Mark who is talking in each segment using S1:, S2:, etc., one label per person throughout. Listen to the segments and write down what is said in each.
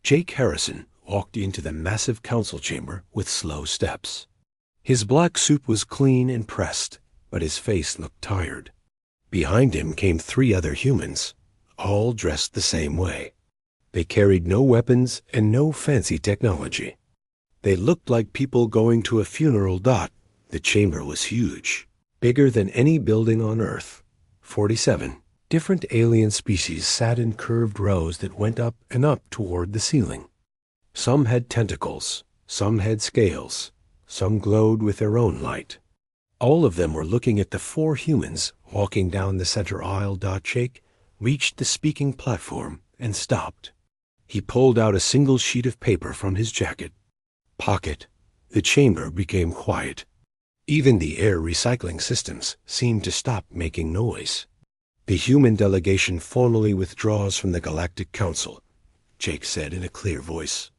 S1: Jake Harrison walked into the massive council chamber with slow steps. His black suit was clean and pressed, but his face looked tired. Behind him came 3 other humans, all dressed the same way. They carried no weapons and no fancy technology. They looked like people going to a funeral. The chamber was huge, bigger than any building on Earth. 47 different alien species sat in curved rows that went up and up toward the ceiling. Some had tentacles, some had scales, some glowed with their own light. All of them were looking at the 4 humans walking down the center aisle. Jake reached the speaking platform and stopped. He pulled out a single sheet of paper from his jacket pocket. The chamber became quiet. Even the air recycling systems seemed to stop making noise. The human delegation formally withdraws from the Galactic Council, Jake said in a clear voice.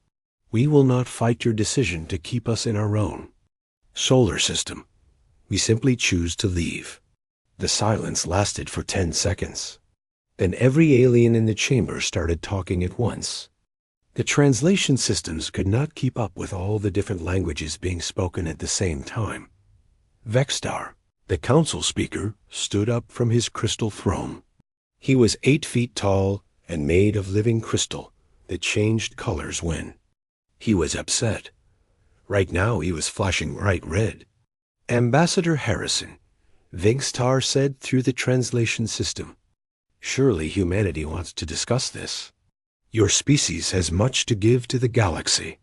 S1: We will not fight your decision to keep us in our own solar system. We simply choose to leave. The silence lasted for 10 seconds. Then every alien in the chamber started talking at once. The translation systems could not keep up with all the different languages being spoken at the same time. Vextar, the council speaker, stood up from his crystal throne. He was 8 feet tall and made of living crystal that changed colors when he was upset. Right now he was flashing bright red. Ambassador Harrison, Vextar said through the translation system. Surely humanity wants to discuss this. Your species has much to give to the galaxy.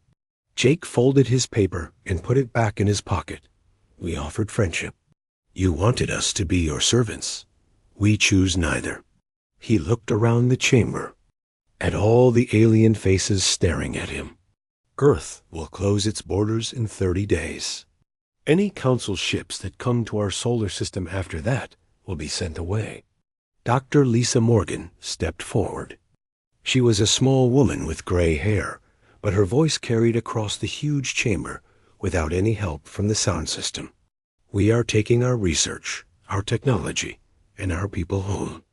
S1: Jake folded his paper and put it back in his pocket. We offered friendship. You wanted us to be your servants. We choose neither. He looked around the chamber, at all the alien faces staring at him. Earth will close its borders in 30 days. Any council ships that come to our solar system after that will be sent away. Dr. Lisa Morgan stepped forward. She was a small woman with gray hair, but her voice carried across the huge chamber without any help from the sound system. We are taking our research, our technology, and our people home.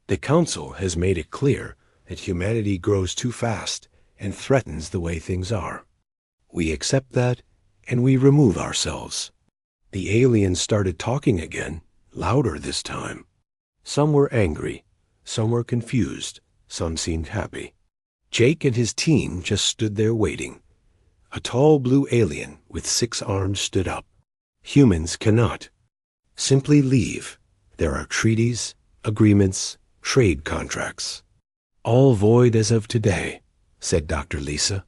S1: The Council has made it clear that humanity grows too fast and threatens the way things are. We accept that, and we remove ourselves. The aliens started talking again, louder this time. Some were angry, some were confused, some seemed happy. Jake and his team just stood there waiting. A tall blue alien with 6 arms stood up. Humans cannot. Simply leave. There are treaties, agreements, trade contracts. All void as of today, said Dr. Lisa.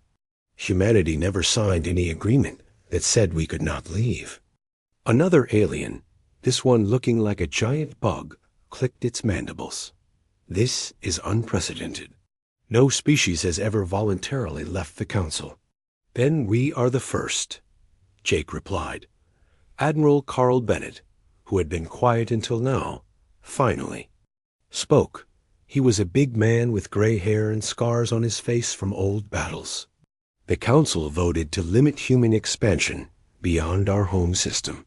S1: Humanity never signed any agreement that said we could not leave. Another alien, this one looking like a giant bug, clicked its mandibles. This is unprecedented. No species has ever voluntarily left the Council. Then we are the first, Jake replied. Admiral Carl Bennett, who had been quiet until now, finally spoke. He was a big man with gray hair and scars on his face from old battles. The Council voted to limit human expansion beyond our home system.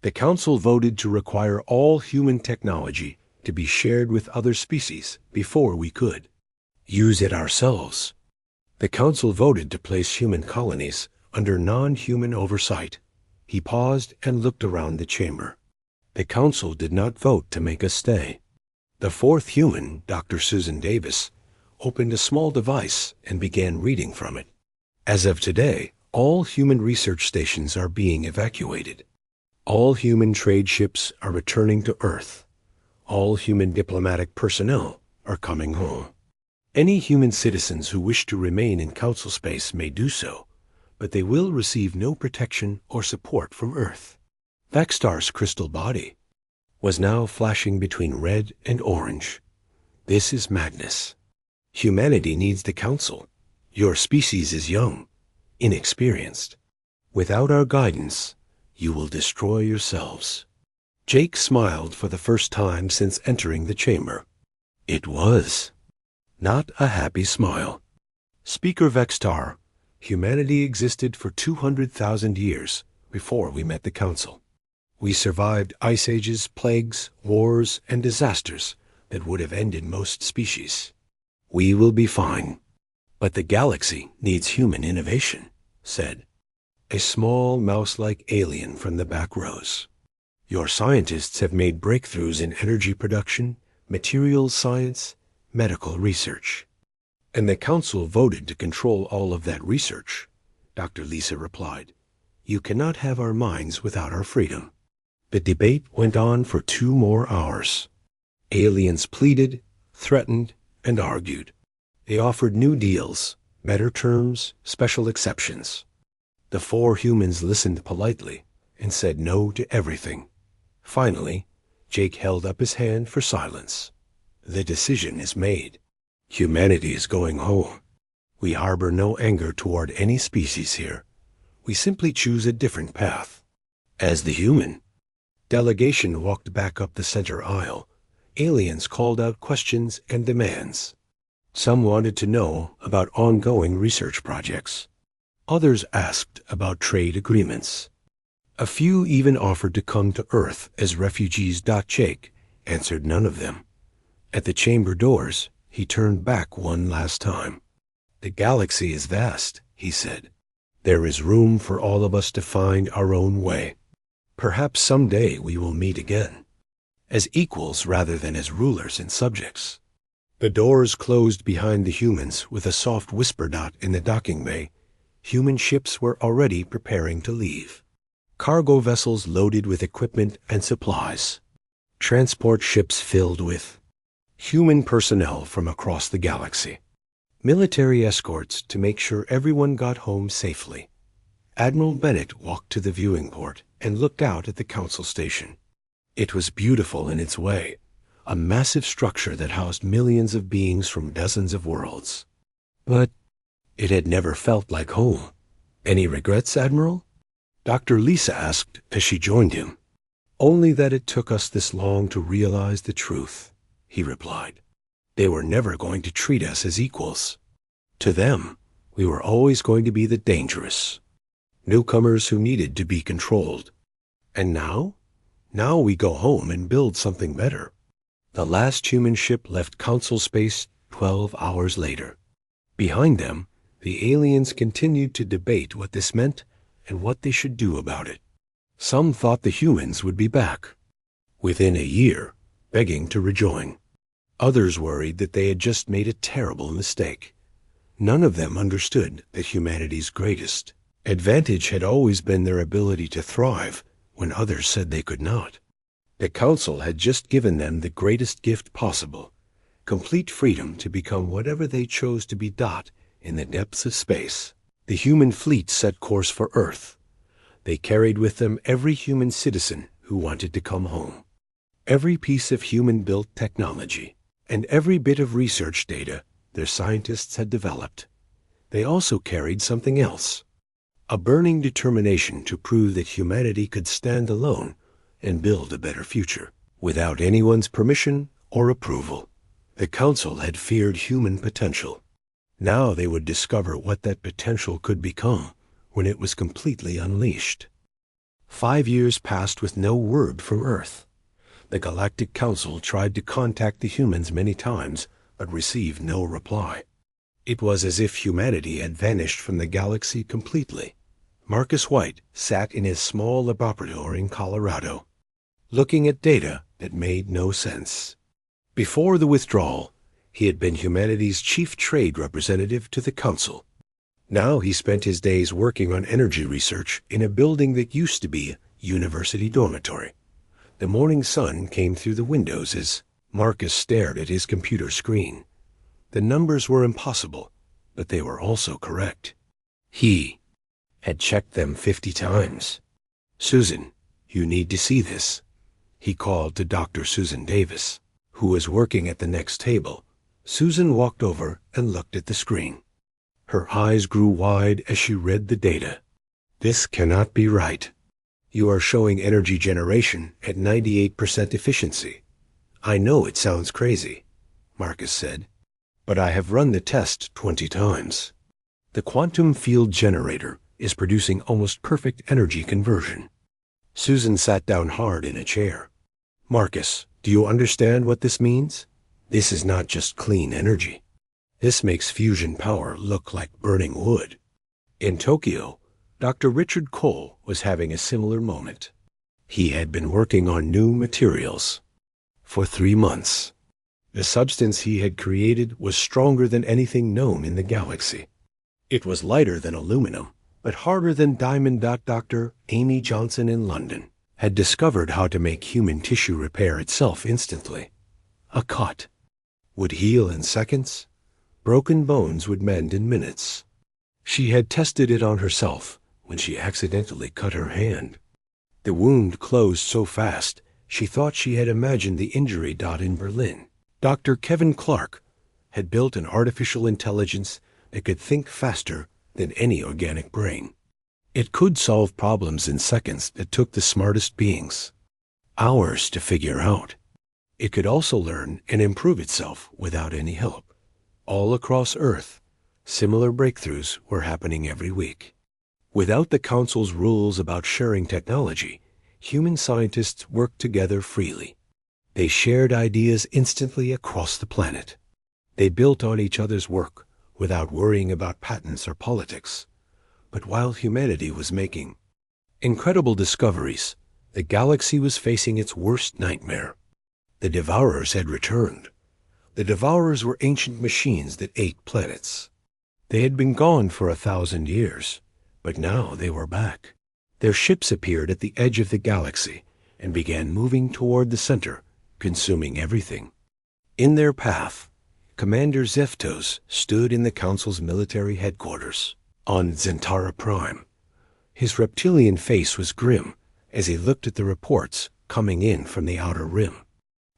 S1: The Council voted to require all human technology to be shared with other species before we could use it ourselves. The Council voted to place human colonies under non-human oversight. He paused and looked around the chamber. The Council did not vote to make us stay. The 4th human, Dr. Susan Davis, opened a small device and began reading from it. As of today, all human research stations are being evacuated. All human trade ships are returning to Earth. All human diplomatic personnel are coming home. Any human citizens who wish to remain in Council space may do so, but they will receive no protection or support from Earth. Vextar's crystal body was now flashing between red and orange. This is madness. Humanity needs the Council. Your species is young, inexperienced. Without our guidance, you will destroy yourselves. Jake smiled for the first time since entering the chamber. It was not a happy smile. Speaker Vextar, humanity existed for 200,000 years before we met the Council. We survived ice ages, plagues, wars, and disasters that would have ended most species. We will be fine. But the galaxy needs human innovation, said a small mouse-like alien from the back rows. Your scientists have made breakthroughs in energy production, materials science, medical research. And the council voted to control all of that research, Dr. Lisa replied. You cannot have our minds without our freedom. The debate went on for 2 more hours. Aliens pleaded, threatened, and argued. They offered new deals, better terms, special exceptions. The 4 humans listened politely and said no to everything. Finally, Jake held up his hand for silence. The decision is made. Humanity is going home. We harbor no anger toward any species here. We simply choose a different path. As the human delegation walked back up the center aisle, aliens called out questions and demands. Some wanted to know about ongoing research projects. Others asked about trade agreements. A few even offered to come to Earth as refugees. Jake answered none of them. At the chamber doors, he turned back one last time. The galaxy is vast, he said. There is room for all of us to find our own way. Perhaps someday we will meet again, as equals rather than as rulers and subjects. The doors closed behind the humans with a soft whisper. In the docking bay, human ships were already preparing to leave. Cargo vessels loaded with equipment and supplies. Transport ships filled with human personnel from across the galaxy. Military escorts to make sure everyone got home safely. Admiral Bennett walked to the viewing port and looked out at the council station. It was beautiful in its way, a massive structure that housed millions of beings from dozens of worlds. But it had never felt like home. Any regrets, Admiral? Dr. Lisa asked as she joined him. Only that it took us this long to realize the truth, he replied. They were never going to treat us as equals. To them, we were always going to be the dangerous, newcomers who needed to be controlled. And now? Now we go home and build something better. The last human ship left council space 12 hours later. Behind them, the aliens continued to debate what this meant and what they should do about it. Some thought the humans would be back within a year, begging to rejoin. Others worried that they had just made a terrible mistake. None of them understood that humanity's greatest advantage had always been their ability to thrive when others said they could not. The council had just given them the greatest gift possible, complete freedom to become whatever they chose to be. In the depths of space, the human fleet set course for Earth. They carried with them every human citizen who wanted to come home, every piece of human-built technology, and every bit of research data their scientists had developed. They also carried something else, a burning determination to prove that humanity could stand alone and build a better future, without anyone's permission or approval. The council had feared human potential. Now they would discover what that potential could become when it was completely unleashed. 5 years passed with no word from Earth. The Galactic Council tried to contact the humans many times, but received no reply. It was as if humanity had vanished from the galaxy completely. Marcus White sat in his small laboratory in Colorado, looking at data that made no sense. Before the withdrawal, he had been humanity's chief trade representative to the Council. Now he spent his days working on energy research in a building that used to be a university dormitory. The morning sun came through the windows as Marcus stared at his computer screen. The numbers were impossible, but they were also correct. He had checked them 50 times. Susan, you need to see this. He called to Dr. Susan Davis, who was working at the next table. Susan walked over and looked at the screen. Her eyes grew wide as she read the data. This cannot be right. You are showing energy generation at 98% efficiency. I know it sounds crazy, Marcus said, but I have run the test 20 times. The quantum field generator is producing almost perfect energy conversion. Susan sat down hard in a chair. Marcus, do you understand what this means? This is not just clean energy. This makes fusion power look like burning wood. In Tokyo, Dr. Richard Cole was having a similar moment. He had been working on new materials for 3 months. The substance he had created was stronger than anything known in the galaxy. It was lighter than aluminum, but harder than diamond. Dr. Amy Johnson in London had discovered how to make human tissue repair itself instantly. A cut would heal in seconds. Broken bones would mend in minutes. She had tested it on herself when she accidentally cut her hand. The wound closed so fast, she thought she had imagined the injury. In Berlin, Dr. Kevin Clark had built an artificial intelligence that could think faster than any organic brain. It could solve problems in seconds that took the smartest beings hours to figure out. It could also learn and improve itself without any help. All across Earth, similar breakthroughs were happening every week. Without the Council's rules about sharing technology, human scientists worked together freely. They shared ideas instantly across the planet. They built on each other's work without worrying about patents or politics. But while humanity was making incredible discoveries, the galaxy was facing its worst nightmare. The Devourers had returned. The Devourers were ancient machines that ate planets. They had been gone for 1,000 years, but now they were back. Their ships appeared at the edge of the galaxy and began moving toward the center, consuming everything. In their path, Commander Zeftos stood in the Council's military headquarters on SciFiPrime. His reptilian face was grim as he looked at the reports coming in from the outer rim.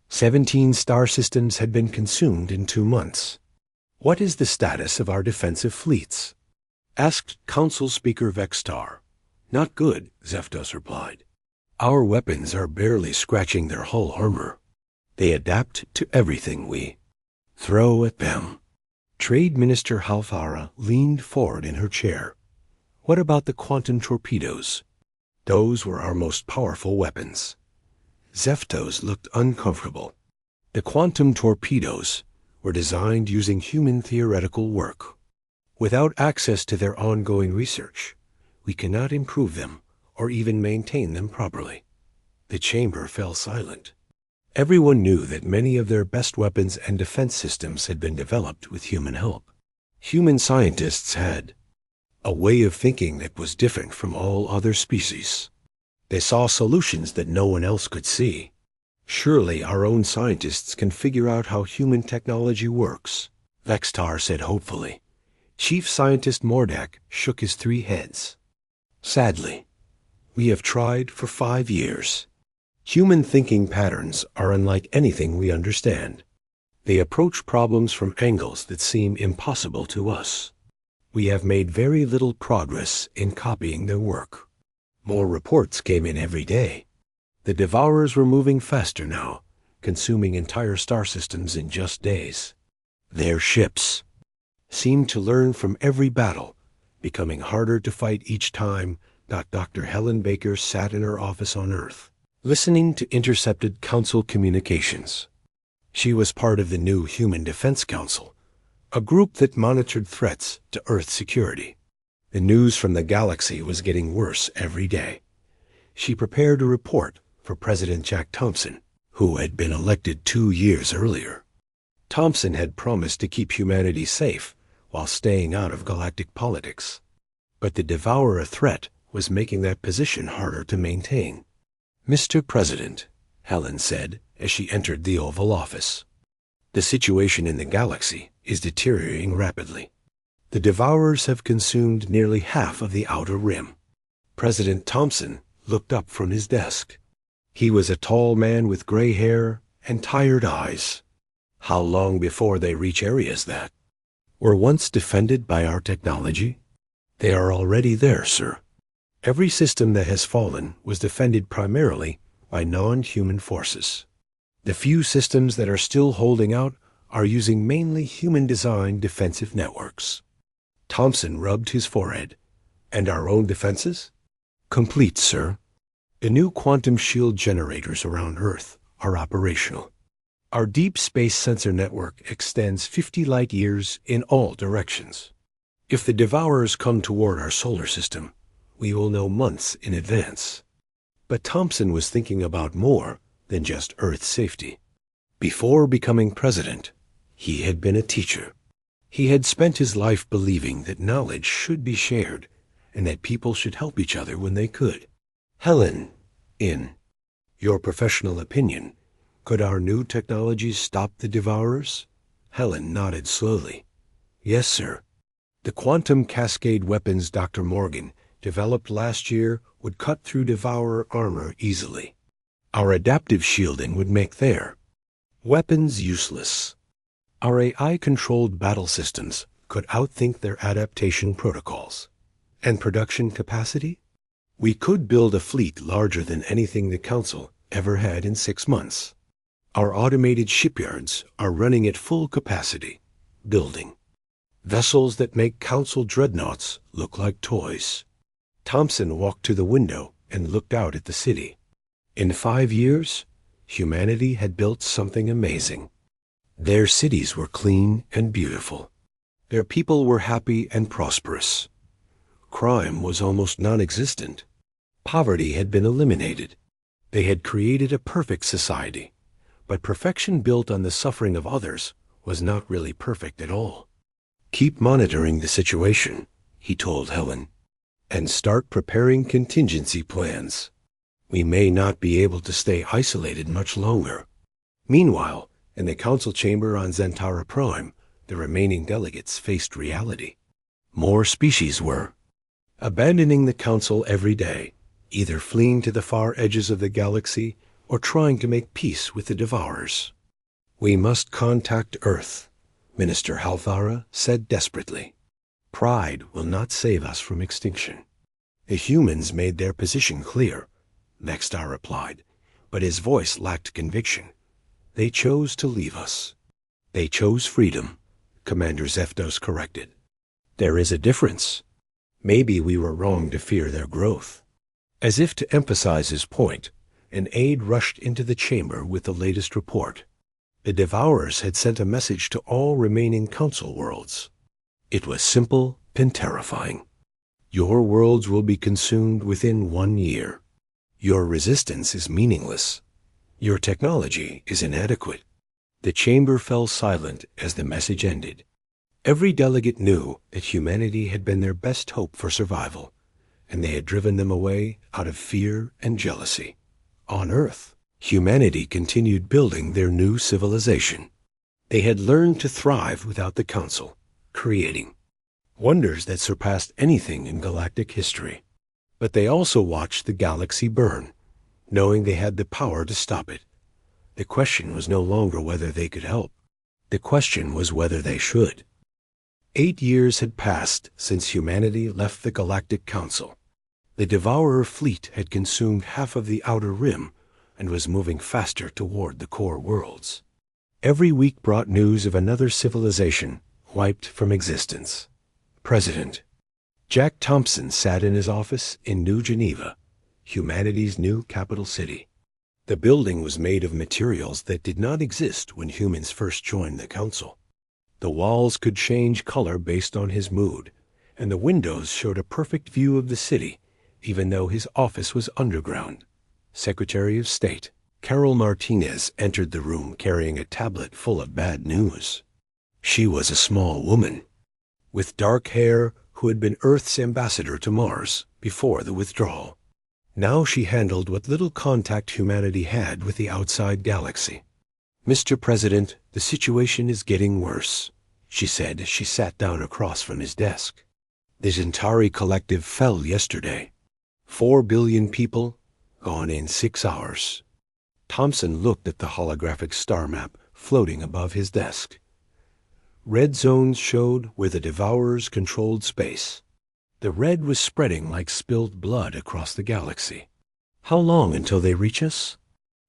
S1: 17 star systems had been consumed in 2 months. "What is the status of our defensive fleets?" asked Council Speaker Vextar. "Not good," Zeftos replied. "Our weapons are barely scratching their hull armor. They adapt to everything we throw at them." Trade Minister Halfara leaned forward in her chair. "What about the quantum torpedoes? Those were our most powerful weapons." Zeftos looked uncomfortable. The quantum torpedoes were designed using human theoretical work. Without access to their ongoing research, we cannot improve them or even maintain them properly. The chamber fell silent. Everyone knew that many of their best weapons and defense systems had been developed with human help. Human scientists had a way of thinking that was different from all other species. They saw solutions that no one else could see. "Surely our own scientists can figure out how human technology works," Vextar said hopefully. Chief Scientist Mordak shook his 3 heads. "Sadly, we have tried for 5 years. Human thinking patterns are unlike anything we understand. They approach problems from angles that seem impossible to us. We have made very little progress in copying their work." More reports came in every day. The Devourers were moving faster now, consuming entire star systems in just days. Their ships seemed to learn from every battle, becoming harder to fight each time. Dr. Helen Baker sat in her office on Earth, listening to intercepted Council communications. She was part of the new Human Defense Council, a group that monitored threats to Earth's security. The news from the galaxy was getting worse every day. She prepared a report for President Jack Thompson, who had been elected 2 years earlier. Thompson had promised to keep humanity safe while staying out of galactic politics. But the Devourer threat was making that position harder to maintain. "Mr. President," Helen said as she entered the Oval Office, "the situation in the galaxy is deteriorating rapidly. The Devourers have consumed nearly half of the outer rim." President Thompson looked up from his desk. He was a tall man with gray hair and tired eyes. "How long before they reach areas that were once defended by our technology?" "They are already there, sir. Every system that has fallen was defended primarily by non-human forces. The few systems that are still holding out are using mainly human-designed defensive networks." Thompson rubbed his forehead. "And our own defenses?" "Complete, sir. The new quantum shield generators around Earth are operational. Our deep space sensor network extends 50 light years in all directions. If the Devourers come toward our solar system, we will know months in advance. But Thompson was thinking about more than just Earth's safety. Before becoming president, he had been a teacher. He had spent his life believing that knowledge should be shared and that people should help each other when they could. Helen, in your professional opinion, could our new technologies stop the Devourers? Helen nodded slowly. Yes, sir. The quantum cascade weapons Dr. Morgan developed last year would cut through Devourer armor easily. Our adaptive shielding would make their weapons useless. Our AI-controlled battle systems could outthink their adaptation protocols. And production capacity? We could build a fleet larger than anything the Council ever had in 6 months. Our automated shipyards are running at full capacity, building vessels that make Council dreadnoughts look like toys. Thompson walked to the window and looked out at the city. In 5 years, humanity had built something amazing. Their cities were clean and beautiful. Their people were happy and prosperous. Crime was almost non-existent. Poverty had been eliminated. They had created a perfect society, but perfection built on the suffering of others was not really perfect at all. Keep monitoring the situation, he told Helen, and start preparing contingency plans. We may not be able to stay isolated much longer. Meanwhile, in the council chamber on SciFiPrime, the remaining delegates faced reality. More species were abandoning the council every day, either fleeing to the far edges of the galaxy or trying to make peace with the Devourers. We must contact Earth, Minister Halthara said desperately. Pride will not save us from extinction. The humans made their position clear, Nextar replied, but his voice lacked conviction. They chose to leave us. They chose freedom, Commander Zeftos corrected. There is a difference. Maybe we were wrong to fear their growth. As if to emphasize his point, an aide rushed into the chamber with the latest report. The Devourers had sent a message to all remaining council worlds. It was simple and terrifying. Your worlds will be consumed within 1 year. Your resistance is meaningless. Your technology is inadequate. The chamber fell silent as the message ended. Every delegate knew that humanity had been their best hope for survival, and they had driven them away out of fear and jealousy. On Earth, humanity continued building their new civilization. They had learned to thrive without the Council, creating wonders that surpassed anything in galactic history. But they also watched the galaxy burn, knowing they had the power to stop it. The question was no longer whether they could help. The question was whether they should. 8 years had passed since humanity left the Galactic Council. The Devourer fleet had consumed half of the outer rim and was moving faster toward the core worlds. Every week brought news of another civilization wiped from existence. President Jack Thompson sat in his office in New Geneva, humanity's new capital city. The building was made of materials that did not exist when humans first joined the Council. The walls could change color based on his mood, and the windows showed a perfect view of the city, even though his office was underground. Secretary of State Carol Martinez entered the room carrying a tablet full of bad news. She was a small woman, with dark hair, who had been Earth's ambassador to Mars before the withdrawal. Now she handled what little contact humanity had with the outside galaxy. Mr. President, the situation is getting worse, she said as she sat down across from his desk. The Zentari Collective fell yesterday. 4 billion people, gone in 6 hours. Thompson looked at the holographic star map floating above his desk. Red zones showed where the Devourers controlled space. The red was spreading like spilled blood across the galaxy. How long until they reach us?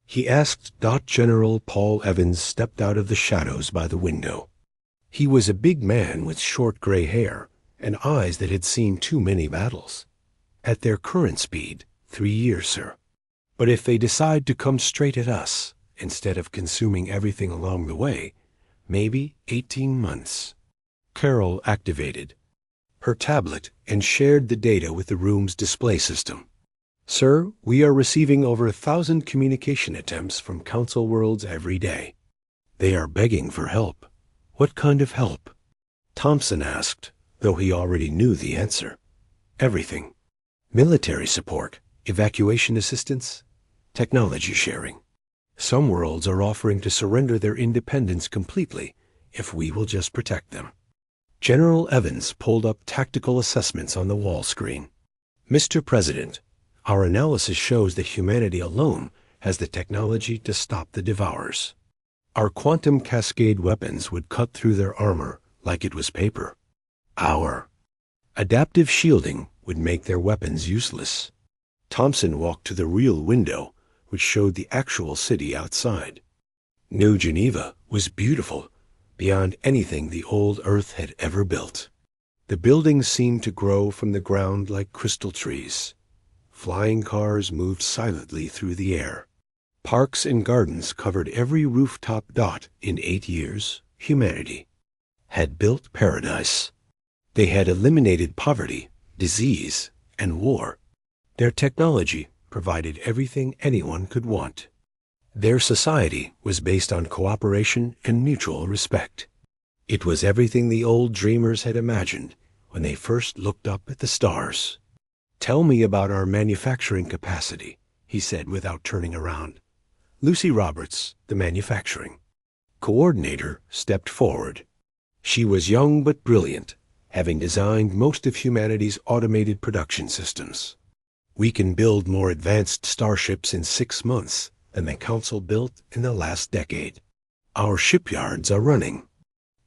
S1: He asked. General Paul Evans stepped out of the shadows by the window. He was a big man with short gray hair and eyes that had seen too many battles. At their current speed, 3 years, sir. But if they decide to come straight at us, instead of consuming everything along the way, maybe 18 months. Carol activated her tablet and shared the data with the room's display system. Sir, we are receiving over 1,000 communication attempts from Council worlds every day. They are begging for help. What kind of help? Thompson asked, though he already knew the answer. Everything. Military support, evacuation assistance, technology sharing. Some worlds are offering to surrender their independence completely if we will just protect them. General Evans pulled up tactical assessments on the wall screen. Mr. President, our analysis shows that humanity alone has the technology to stop the Devourers. Our quantum cascade weapons would cut through their armor like it was paper. Our adaptive shielding would make their weapons useless. Thompson walked to the real window, which showed the actual city outside. New Geneva was beautiful, beyond anything the old Earth had ever built. The buildings seemed to grow from the ground like crystal trees. Flying cars moved silently through the air. Parks and gardens covered every rooftop dot. In 8 years, humanity had built paradise. They had eliminated poverty, disease, and war. Their technology provided everything anyone could want. Their society was based on cooperation and mutual respect. It was everything the old dreamers had imagined when they first looked up at the stars. Tell me about our manufacturing capacity, he said without turning around. Lucy Roberts, the manufacturing coordinator, stepped forward. She was young but brilliant, having designed most of humanity's automated production systems. We can build more advanced starships in 6 months than the Council built in the last decade. Our shipyards are running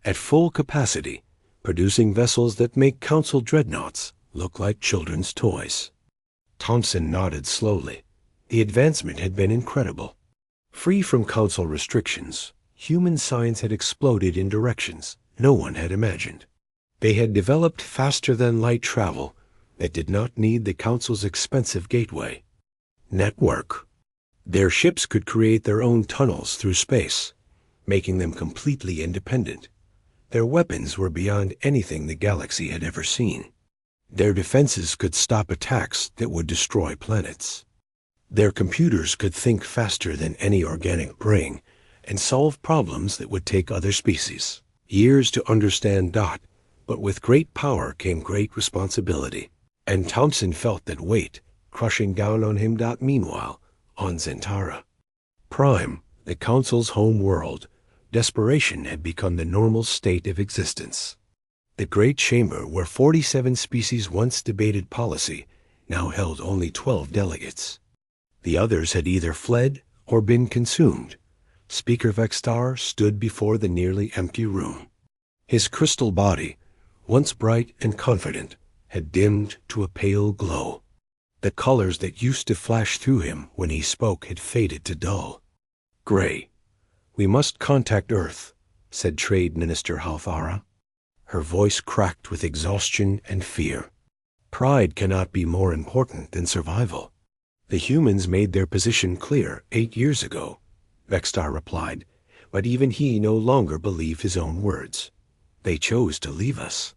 S1: at full capacity, producing vessels that make Council dreadnoughts look like children's toys. Thompson nodded slowly. The advancement had been incredible. Free from Council restrictions, human science had exploded in directions no one had imagined. They had developed faster-than-light travel that did not need the Council's expensive gateway network. Their ships could create their own tunnels through space, making them completely independent. Their weapons were beyond anything the galaxy had ever seen. Their defenses could stop attacks that would destroy planets. Their computers could think faster than any organic brain and solve problems that would take other species years to understand. But with great power came great responsibility, and Thompson felt that weight crushing down on him. Meanwhile, on Zentara Prime, the Council's home world, desperation had become the normal state of existence. The Great Chamber, where 47 species once debated policy, now held only 12 delegates. The others had either fled or been consumed. Speaker Vextar stood before the nearly empty room. His crystal body, once bright and confident, had dimmed to a pale glow. The colors that used to flash through him when he spoke had faded to dull gray. "We must contact Earth," said Trade Minister Halthara. Her voice cracked with exhaustion and fear. Pride cannot be more important than survival. The humans made their position clear 8 years ago, Vextar replied, but even he no longer believed his own words. They chose to leave us.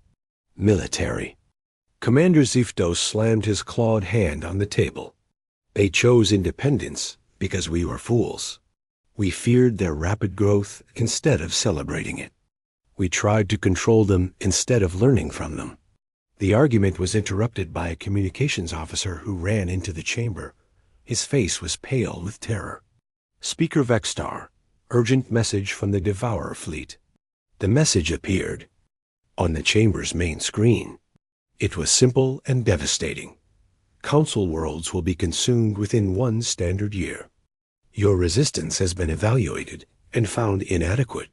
S1: Military. Commander Zifto slammed his clawed hand on the table. They chose independence because we were fools. We feared their rapid growth instead of celebrating it. We tried to control them instead of learning from them. The argument was interrupted by a communications officer who ran into the chamber. His face was pale with terror. "Speaker Vextar, urgent message from the Devourer fleet." The message appeared on the chamber's main screen. It was simple and devastating. Council worlds will be consumed within 1 standard year. Your resistance has been evaluated and found inadequate.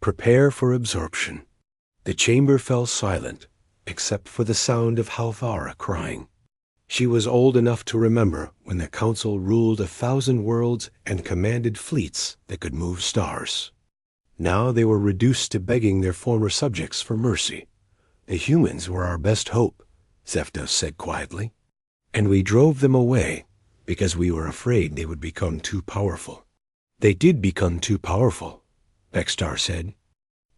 S1: Prepare for absorption. The chamber fell silent, except for the sound of Halthara crying. She was old enough to remember when the Council ruled 1,000 worlds and commanded fleets that could move stars. Now they were reduced to begging their former subjects for mercy. "The humans were our best hope," Zeftos said quietly, "and we drove them away because we were afraid they would become too powerful. They did become too powerful, Beckstar said.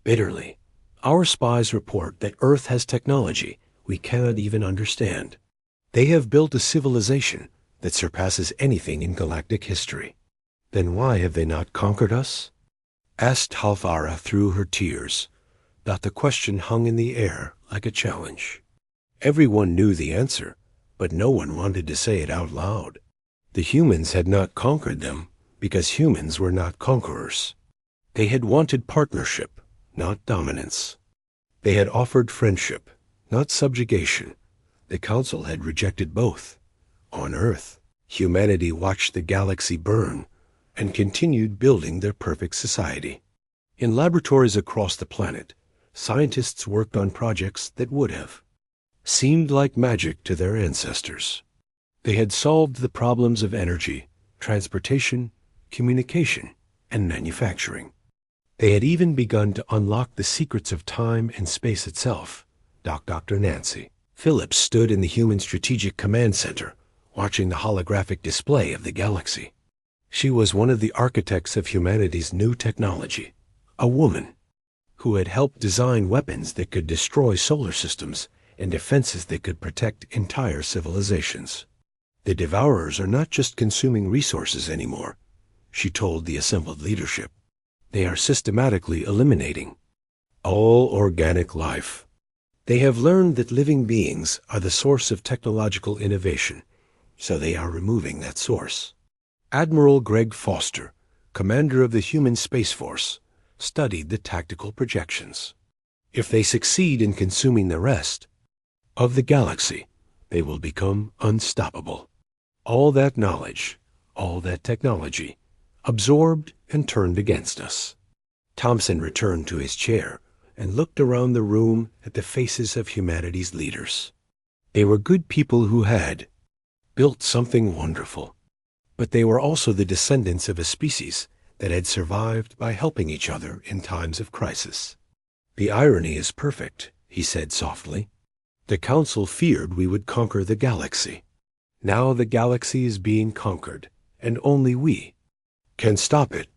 S1: Bitterly, our spies report that Earth has technology we cannot even understand. They have built a civilization that surpasses anything in galactic history. Then why have they not conquered us? Asked Halfara through her tears, that the question hung in the air like a challenge. Everyone knew the answer, but no one wanted to say it out loud. The humans had not conquered them because humans were not conquerors. They had wanted partnership, not dominance. They had offered friendship, not subjugation. The Council had rejected both. On Earth, humanity watched the galaxy burn and continued building their perfect society. In laboratories across the planet, scientists worked on projects that would have seemed like magic to their ancestors. They had solved the problems of energy, transportation, communication, and manufacturing. They had even begun to unlock the secrets of time and space itself. Dr. Nancy Phillips stood in the Human Strategic Command Center, watching the holographic display of the galaxy. She was one of the architects of humanity's new technology, a woman who had helped design weapons that could destroy solar systems and defenses that could protect entire civilizations. The Devourers are not just consuming resources anymore, she told the assembled leadership. They are systematically eliminating all organic life. They have learned that living beings are the source of technological innovation, so they are removing that source. Admiral Greg Foster, commander of the Human Space Force, studied the tactical projections. If they succeed in consuming the rest of the galaxy, they will become unstoppable. All that knowledge, all that technology, absorbed and turned against us. Thompson returned to his chair and looked around the room at the faces of humanity's leaders. They were good people who had built something wonderful, but they were also the descendants of a species that had survived by helping each other in times of crisis. The irony is perfect, he said softly. The Council feared we would conquer the galaxy. Now the galaxy is being conquered, and only we can stop it.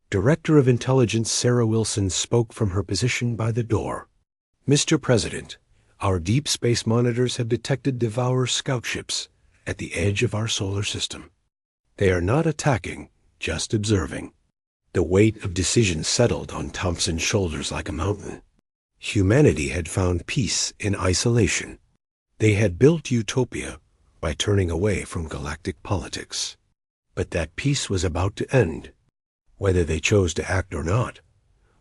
S1: Director of Intelligence Sarah Wilson spoke from her position by the door. Mr. President, our deep space monitors have detected Devourer scout ships at the edge of our solar system. They are not attacking, just observing. The weight of decision settled on Thompson's shoulders like a mountain. Humanity had found peace in isolation. They had built utopia by turning away from galactic politics. But that peace was about to end, whether they chose to act or not.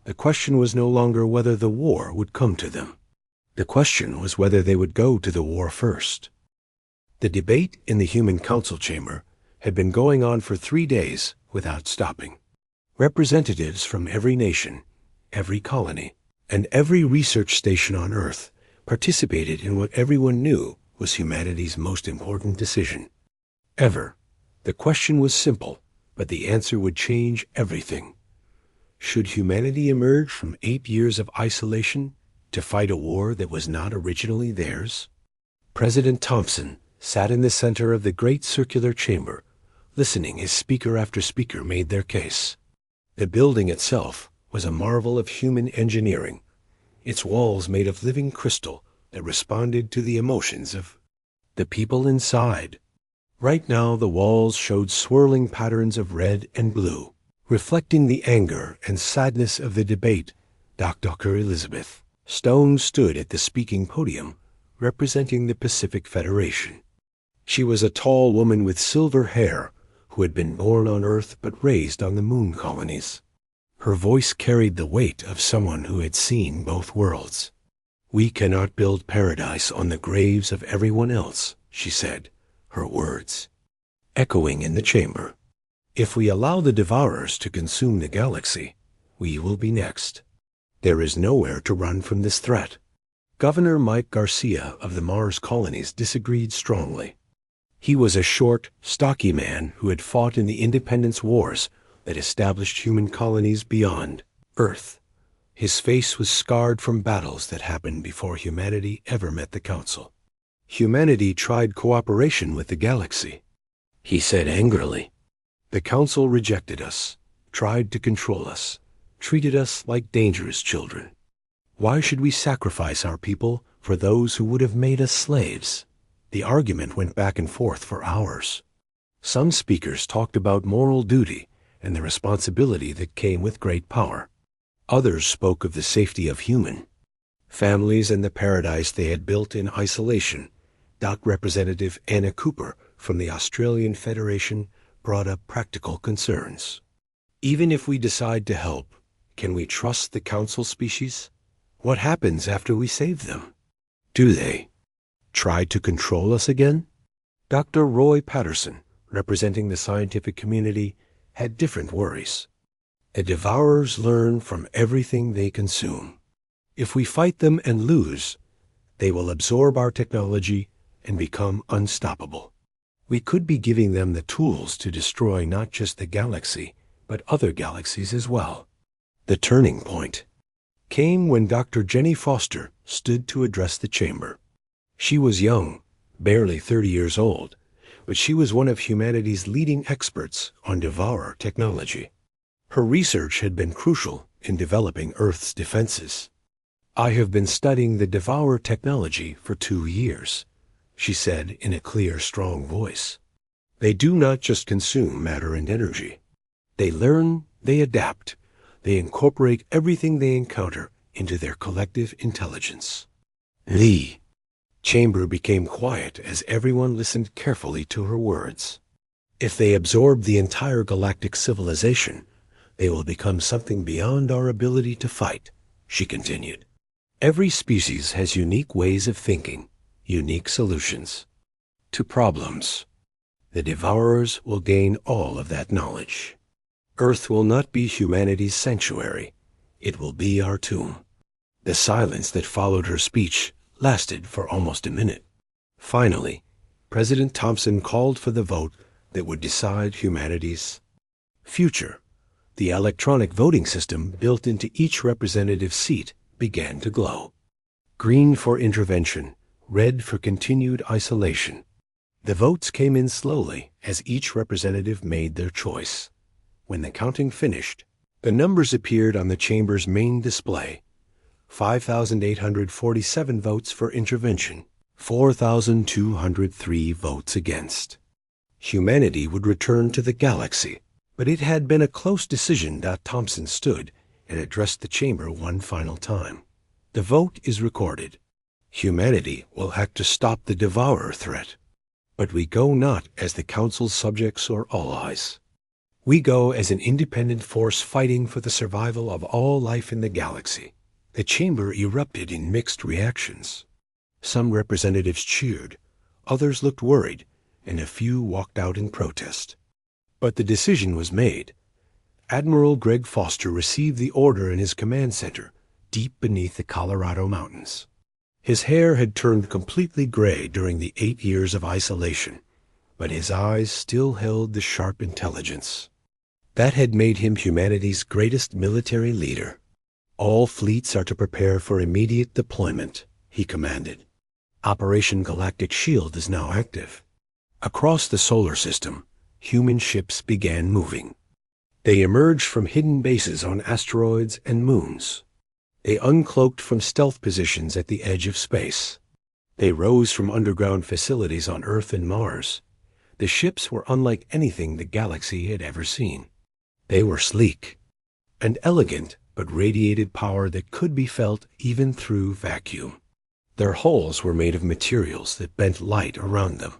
S1: The question was no longer whether the war would come to them. The question was whether they would go to the war first. The debate in the Human Council chamber had been going on for 3 days without stopping. Representatives from every nation, every colony, and every research station on Earth participated in what everyone knew was humanity's most important decision ever. The question was simple, but the answer would change everything. Should humanity emerge from 8 years of isolation to fight a war that was not originally theirs? President Thompson sat in the center of the great circular chamber, listening as speaker after speaker made their case. The building itself was a marvel of human engineering, its walls made of living crystal that responded to the emotions of the people inside. Right now the walls showed swirling patterns of red and blue, reflecting the anger and sadness of the debate. Dr. Elizabeth Stone stood at the speaking podium, representing the Pacific Federation. She was a tall woman with silver hair who had been born on Earth but raised on the moon colonies. Her voice carried the weight of someone who had seen both worlds. "We cannot build paradise on the graves of everyone else," she said, her words echoing in the chamber. "If we allow the Devourers to consume the galaxy, we will be next. There is nowhere to run from this threat." Governor Mike Garcia of the Mars colonies disagreed strongly. He was a short, stocky man who had fought in the independence wars that established human colonies beyond Earth. His face was scarred from battles that happened before humanity ever met the Council. "Humanity tried cooperation with the galaxy," he said angrily. "The Council rejected us. tried to control us, treated us like dangerous children. Why should we sacrifice our people for those who would have made us slaves? The argument went back and forth for hours. Some speakers talked about moral duty and the responsibility that came with great power. Others spoke of the safety of human families and the paradise they had built in isolation. Representative Anna Cooper from the Australian Federation brought up practical concerns. Even if we decide to help, can we trust the council species? What happens after we save them? Do they try to control us again? Dr. Roy Patterson, representing the scientific community, had different worries. The devourers learn from everything they consume. If we fight them and lose, they will absorb our technology and become unstoppable. We could be giving them the tools to destroy not just the galaxy, but other galaxies as well. The turning point came when Dr. Jenny Foster stood to address the chamber. She was young, barely 30 years old, but she was one of humanity's leading experts on devourer technology. Her research had been crucial in developing Earth's defenses. "I have been studying the devourer technology for 2 years," she said in a clear, strong voice. "They do not just consume matter and energy. They learn, they adapt, they incorporate everything they encounter into their collective intelligence." The chamber became quiet as everyone listened carefully to her words. "If they absorb the entire galactic civilization, they will become something beyond our ability to fight," she continued. "Every species has unique ways of thinking, unique solutions to problems. The devourers will gain all of that knowledge. Earth will not be humanity's sanctuary. It will be our tomb." The silence that followed her speech lasted for almost a minute. Finally, President Thompson called for the vote that would decide humanity's future. The electronic voting system built into each representative seat began to glow. Green for intervention, red for continued isolation. The votes came in slowly as each representative made their choice. When the counting finished, the numbers appeared on the chamber's main display. 5,847 votes for intervention, 4,203 votes against. Humanity would return to the galaxy, but it had been a close decision. Thompson stood and addressed the chamber one final time. "The vote is recorded. Humanity will act to stop the devourer threat. But we go not as the Council's subjects or allies. We go as an independent force fighting for the survival of all life in the galaxy." The chamber erupted in mixed reactions. Some representatives cheered, others looked worried, and a few walked out in protest. But the decision was made. Admiral Greg Foster received the order in his command center, deep beneath the Colorado mountains. His hair had turned completely gray during the 8 years of isolation, but his eyes still held the sharp intelligence that had made him humanity's greatest military leader. "All fleets are to prepare for immediate deployment," he commanded. "Operation Galactic Shield is now active." Across the solar system, human ships began moving. They emerged from hidden bases on asteroids and moons. They uncloaked from stealth positions at the edge of space. They rose from underground facilities on Earth and Mars. The ships were unlike anything the galaxy had ever seen. They were sleek and elegant, but radiated power that could be felt even through vacuum. Their hulls were made of materials that bent light around them.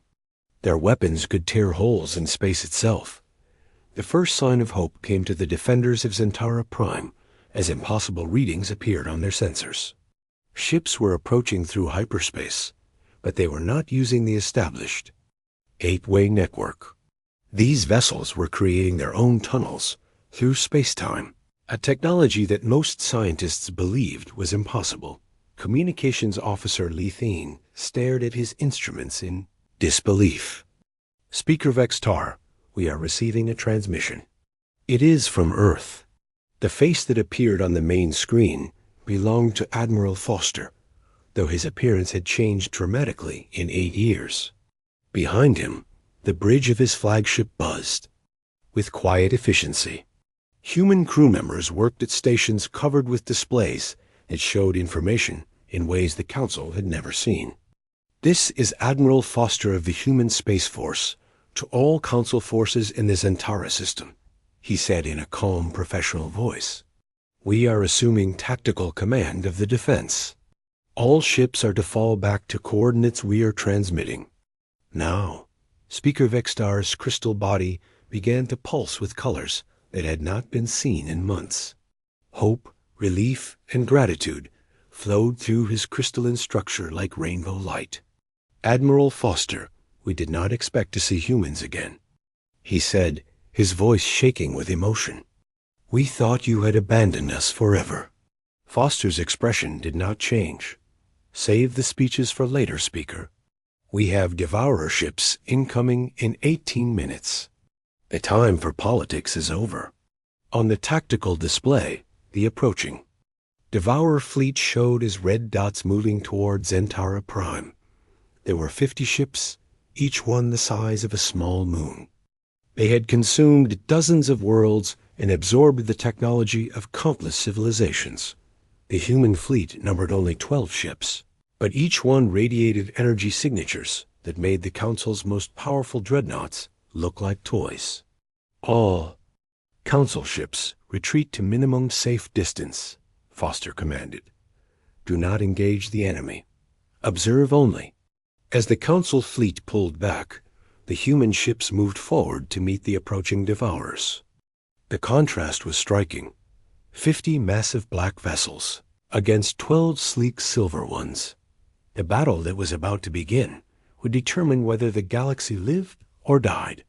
S1: Their weapons could tear holes in space itself. The first sign of hope came to the defenders of SciFiPrime as impossible readings appeared on their sensors. Ships were approaching through hyperspace, but they were not using the established 8-way network. These vessels were creating their own tunnels through space-time, a technology that most scientists believed was impossible. Communications Officer Lethine stared at his instruments in disbelief. "Speaker Vextar, we are receiving a transmission. It is from Earth." The face that appeared on the main screen belonged to Admiral Foster, though his appearance had changed dramatically in 8 years. Behind him, the bridge of his flagship buzzed with quiet efficiency. Human crew members worked at stations covered with displays that showed information in ways the Council had never seen. "This is Admiral Foster of the Human Space Force, to all Council forces in the Zentara system," he said in a calm, professional voice. "We are assuming tactical command of the defense. All ships are to fall back to coordinates we are transmitting." Now, Speaker Vextar's crystal body began to pulse with colors that had not been seen in months. Hope, relief, and gratitude flowed through his crystalline structure like rainbow light. "Admiral Foster, we did not expect to see humans again," he said, his voice shaking with emotion. "We thought you had abandoned us forever." Foster's expression did not change. "Save the speeches for later, Speaker. We have Devourer ships incoming in 18 minutes. The time for politics is over." On the tactical display, the approaching Devourer fleet showed as red dots moving toward SciFiPrime. There were 50 ships, each one the size of a small moon. They had consumed dozens of worlds and absorbed the technology of countless civilizations. The human fleet numbered only 12 ships, but each one radiated energy signatures that made the Council's most powerful dreadnoughts look like toys. "All Council ships retreat to minimum safe distance," Foster commanded. "Do not engage the enemy. Observe only." As the Council fleet pulled back, the human ships moved forward to meet the approaching Devourers. The contrast was striking. 50 massive black vessels against 12 sleek silver ones. The battle that was about to begin would determine whether the galaxy lived or died.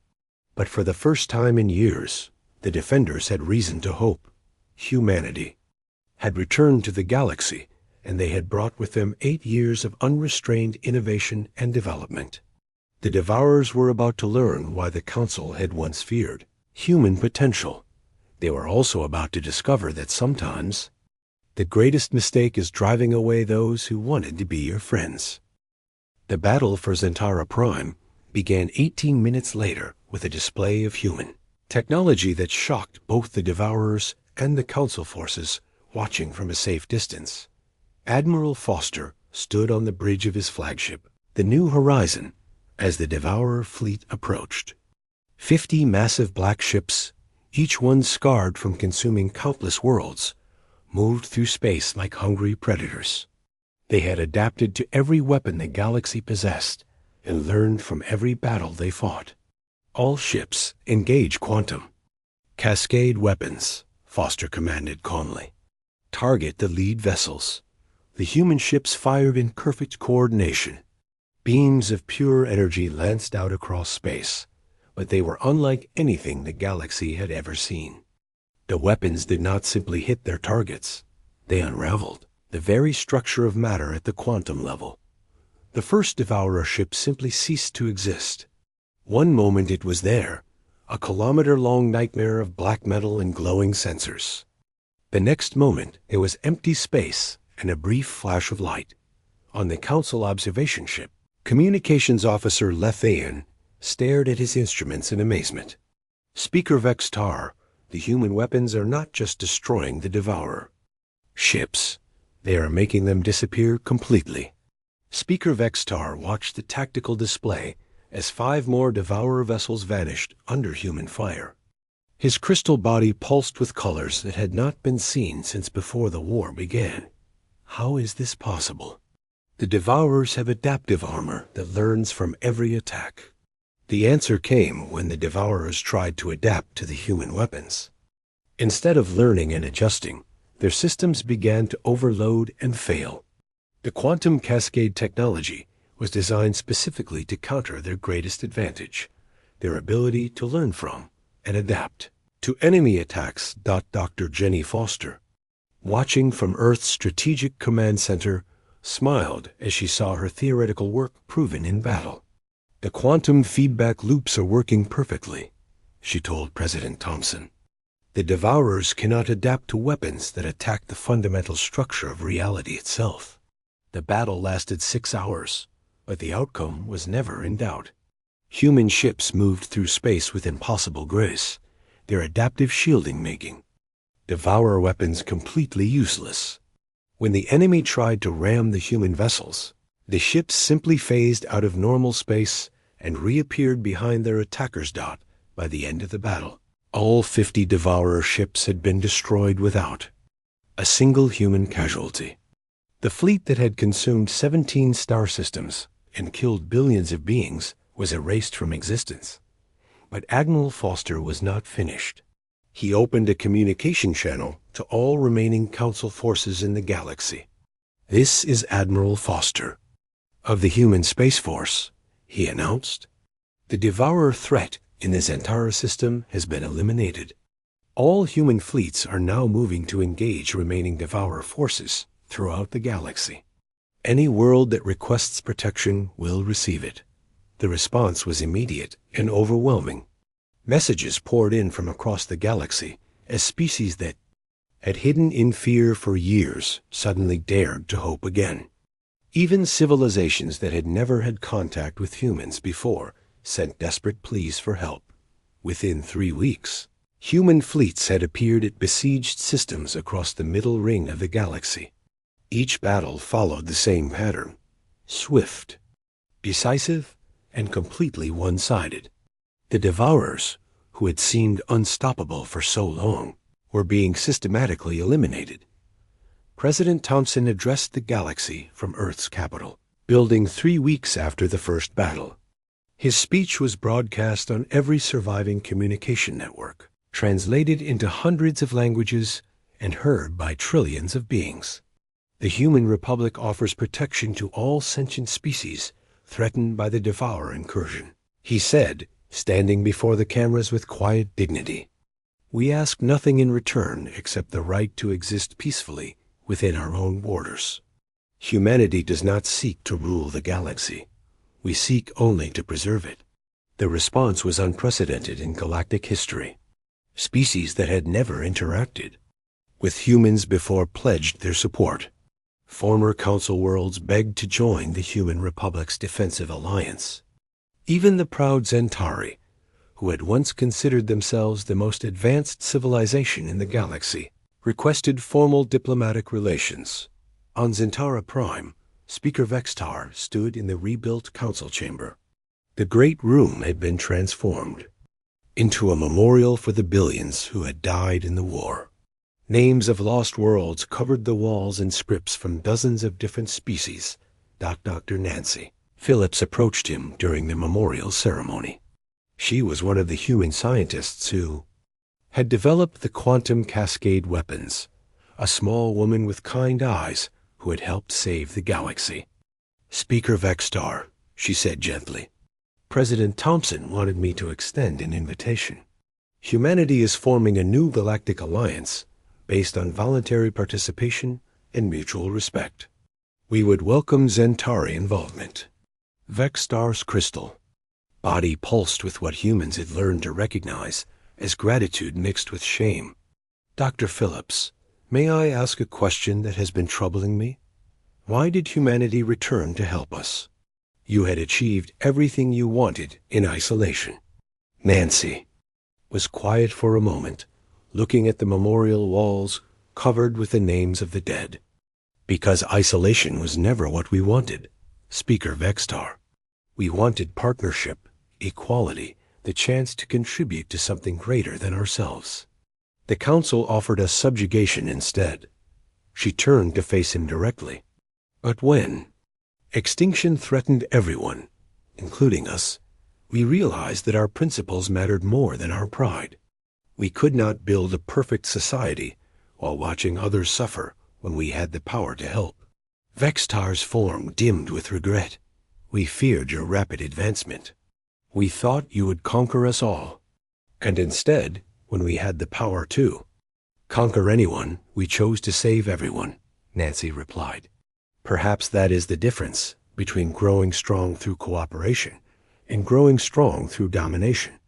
S1: But for the first time in years, the defenders had reason to hope. Humanity had returned to the galaxy, and they had brought with them 8 years of unrestrained innovation and development. The Devourers were about to learn why the Council had once feared human potential. They were also about to discover that sometimes the greatest mistake is driving away those who wanted to be your friends. The battle for SciFiPrime began 18 minutes later with a display of human technology that shocked both the Devourers and the Council forces watching from a safe distance. Admiral Foster stood on the bridge of his flagship, the New Horizon, as the Devourer fleet approached. 50 massive black ships, each one scarred from consuming countless worlds, moved through space like hungry predators. They had adapted to every weapon the galaxy possessed and learned from every battle they fought. "All ships engage quantum. Cascade weapons," Foster commanded calmly. "Target the lead vessels." The human ships fired in perfect coordination. Beams of pure energy lanced out across space, but they were unlike anything the galaxy had ever seen. The weapons did not simply hit their targets. They unraveled the very structure of matter at the quantum level. The first Devourer ship simply ceased to exist. One moment it was there, a kilometer-long nightmare of black metal and glowing sensors. The next moment it was empty space and a brief flash of light. On the Council observation ship, Communications Officer Lethaean stared at his instruments in amazement. "Speaker Vextar, the human weapons are not just destroying the Devourer ships, they are making them disappear completely." Speaker Vextar watched the tactical display as 5 more Devourer vessels vanished under human fire. His crystal body pulsed with colors that had not been seen since before the war began. How is this possible? The Devourers have adaptive armor that learns from every attack. The answer came when the Devourers tried to adapt to the human weapons. Instead of learning and adjusting, their systems began to overload and fail. The quantum cascade technology was designed specifically to counter their greatest advantage, their ability to learn from and adapt to enemy attacks. Dr. Jenny Foster, watching from Earth's Strategic Command Center, smiled as she saw her theoretical work proven in battle. "The quantum feedback loops are working perfectly," she told President Thompson. "The Devourers cannot adapt to weapons that attack the fundamental structure of reality itself." The battle lasted 6 hours, but the outcome was never in doubt. Human ships moved through space with impossible grace, their adaptive shielding making Devourer weapons completely useless. When the enemy tried to ram the human vessels, the ships simply phased out of normal space and reappeared behind their attackers' dot by the end of the battle. All 50 Devourer ships had been destroyed without a single human casualty. The fleet that had consumed 17 star systems and killed billions of beings was erased from existence. But Admiral Foster was not finished. He opened a communication channel to all remaining Council forces in the galaxy. "This is Admiral Foster of the Human Space Force," he announced. "The Devourer threat in the Zentara system has been eliminated. All human fleets are now moving to engage remaining Devourer forces throughout the galaxy. Any world that requests protection will receive it." The response was immediate and overwhelming. Messages poured in from across the galaxy as species that had hidden in fear for years suddenly dared to hope again. Even civilizations that had never had contact with humans before sent desperate pleas for help. Within 3 weeks, human fleets had appeared at besieged systems across the middle ring of the galaxy. Each battle followed the same pattern: swift, decisive, and completely one-sided. The Devourers, who had seemed unstoppable for so long, were being systematically eliminated. President Thompson addressed the galaxy from Earth's capital, building 3 weeks after the first battle. His speech was broadcast on every surviving communication network, translated into hundreds of languages, and heard by trillions of beings. The Human Republic offers protection to all sentient species threatened by the Devourer incursion, he said, standing before the cameras with quiet dignity. "We ask nothing in return except the right to exist peacefully within our own borders. Humanity does not seek to rule the galaxy. We seek only to preserve it." The response was unprecedented in galactic history. Species that had never interacted with humans before pledged their support. Former Council worlds begged to join the Human Republic's defensive alliance. Even the proud Zentari, who had once considered themselves the most advanced civilization in the galaxy, requested formal diplomatic relations. On SciFiPrime, Speaker Vextar stood in the rebuilt council chamber. The great room had been transformed into a memorial for the billions who had died in the war. Names of lost worlds covered the walls in scripts from dozens of different species. Dr. Nancy Phillips approached him during the memorial ceremony. She was one of the human scientists who had developed the quantum cascade weapons, a small woman with kind eyes who had helped save the galaxy. "Speaker Vextar," she said gently, "President Thompson wanted me to extend an invitation. Humanity is forming a new galactic alliance based on voluntary participation and mutual respect. We would welcome Zentari involvement." Vextar's crystal body pulsed with what humans had learned to recognize as gratitude mixed with shame. "Dr. Phillips, may I ask a question that has been troubling me? Why did humanity return to help us? You had achieved everything you wanted in isolation." Nancy was quiet for a moment, looking at the memorial walls covered with the names of the dead. "Because isolation was never what we wanted, Speaker Vextar. We wanted partnership, equality, the chance to contribute to something greater than ourselves. The Council offered us subjugation instead." She turned to face him directly. "But when extinction threatened everyone, including us, we realized that our principles mattered more than our pride. We could not build a perfect society while watching others suffer when we had the power to help." Vextar's form dimmed with regret. "We feared your rapid advancement. We thought you would conquer us all. And instead, when we had the power to conquer anyone, we chose to save everyone," Nancy replied. "Perhaps that is the difference between growing strong through cooperation and growing strong through domination."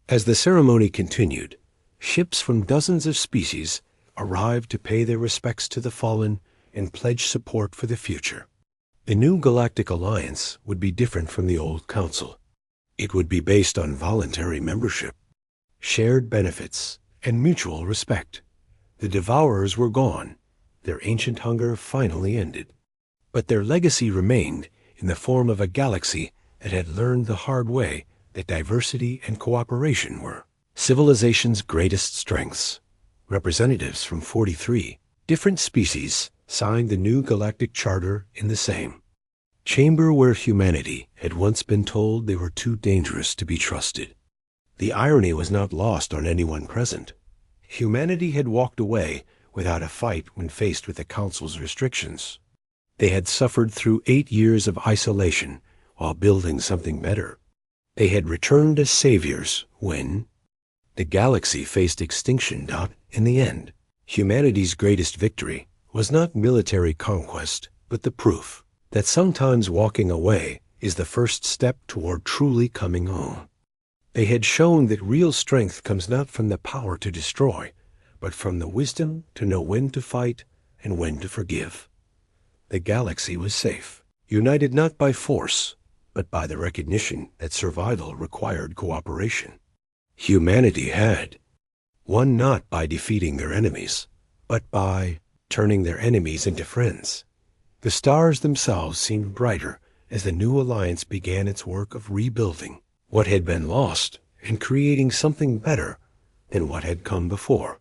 S1: As the ceremony continued, ships from dozens of species arrived to pay their respects to the fallen and pledge support for the future. The new Galactic Alliance would be different from the old Council. It would be based on voluntary membership. shared benefits, and mutual respect. The Devourers were gone. Their ancient hunger finally ended. But their legacy remained in the form of a galaxy that had learned the hard way that diversity and cooperation were civilization's greatest strengths. Representatives from 43 different species signed the new galactic charter in the same chamber where humanity had once been told they were too dangerous to be trusted. The irony was not lost on anyone present. Humanity had walked away without a fight when faced with the Council's restrictions. They had suffered through 8 years of isolation while building something better. They had returned as saviors when the galaxy faced extinction. In the end, humanity's greatest victory was not military conquest, but the proof that sometimes walking away is the first step toward truly coming home. They had shown that real strength comes not from the power to destroy, but from the wisdom to know when to fight and when to forgive. The galaxy was safe, united not by force, but by the recognition that survival required cooperation. Humanity had won not by defeating their enemies, but by turning their enemies into friends. The stars themselves seemed brighter as the new alliance began its work of rebuilding what had been lost and creating something better than what had come before.